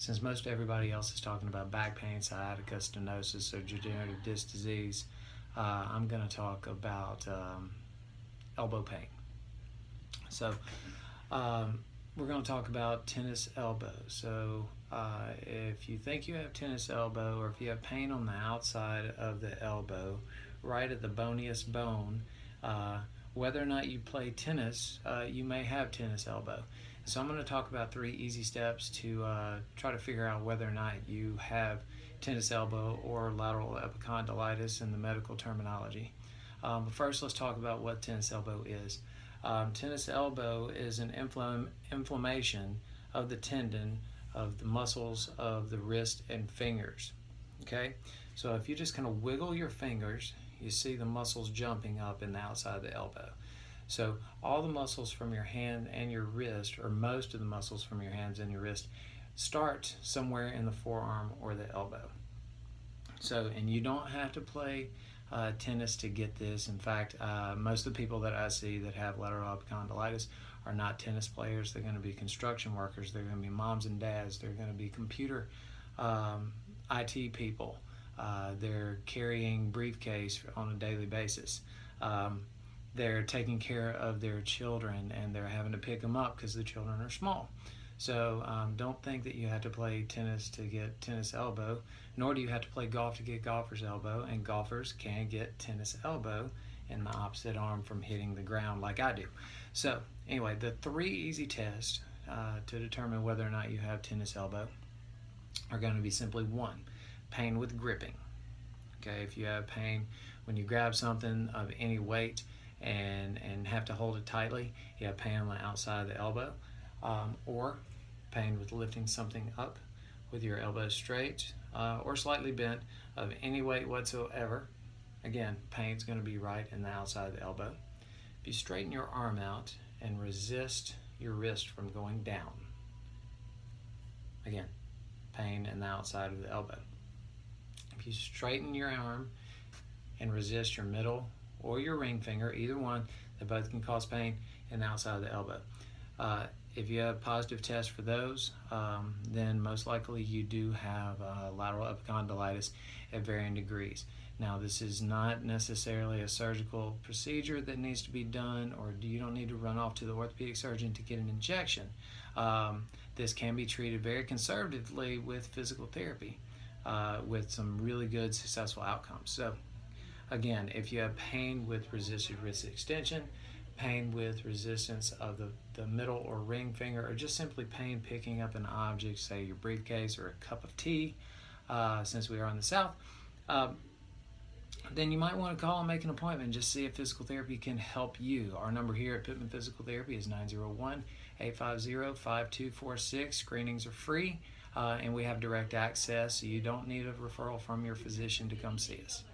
since most everybody else is talking about back pain, sciatica, stenosis, or degenerative disc disease, I'm going to talk about elbow pain. So we're going to talk about tennis elbow. So if you think you have tennis elbow, or if you have pain on the outside of the elbow, right at the boniest bone, whether or not you play tennis, you may have tennis elbow. So I'm going to talk about 3 easy steps to try to figure out whether or not you have tennis elbow or lateral epicondylitis in the medical terminology. But first, let's talk about what tennis elbow is. Tennis elbow is an inflammation of the tendon of the muscles of the wrist and fingers. Okay, so if you just kind of wiggle your fingers, you see the muscles jumping up in the outside of the elbow. So all the muscles from your hand and your wrist, or most of the muscles from your hands and your wrist, start somewhere in the forearm or the elbow. So, and you don't have to play tennis to get this. In fact, most of the people that I see that have lateral epicondylitis are not tennis players. They're going to be construction workers. They're going to be moms and dads. They're going to be computer IT people. They're carrying briefcase on a daily basis. They're taking care of their children, and they're having to pick them up because the children are small. So don't think that you have to play tennis to get tennis elbow, nor do you have to play golf to get golfer's elbow, and golfers can get tennis elbow in the opposite arm from hitting the ground like I do. So anyway, the 3 easy tests to determine whether or not you have tennis elbow are going to be simply: 1, pain with gripping. Okay, if you have pain when you grab something of any weight and have to hold it tightly, you have pain on the outside of the elbow, or pain with lifting something up with your elbow straight or slightly bent of any weight whatsoever. Again, pain's going to be right in the outside of the elbow. If you straighten your arm out and resist your wrist from going down, again, pain in the outside of the elbow. If you straighten your arm and resist your middle or your ring finger, either one, they both can cause pain in the outside of the elbow. If you have positive tests for those, then most likely you do have lateral epicondylitis at varying degrees. Now, this is not necessarily a surgical procedure that needs to be done, or you don't need to run off to the orthopedic surgeon to get an injection. This can be treated very conservatively with physical therapy with some really good successful outcomes. So again, if you have pain with resisted wrist extension, pain with resistance of the middle or ring finger, or just simply pain picking up an object, say your briefcase or a cup of tea, since we are in the South, then you might want to call and make an appointment and just see if physical therapy can help you. Our number here at Pittman Physical Therapy is 901-850-5246. Screenings are free, and we have direct access, so you don't need a referral from your physician to come see us.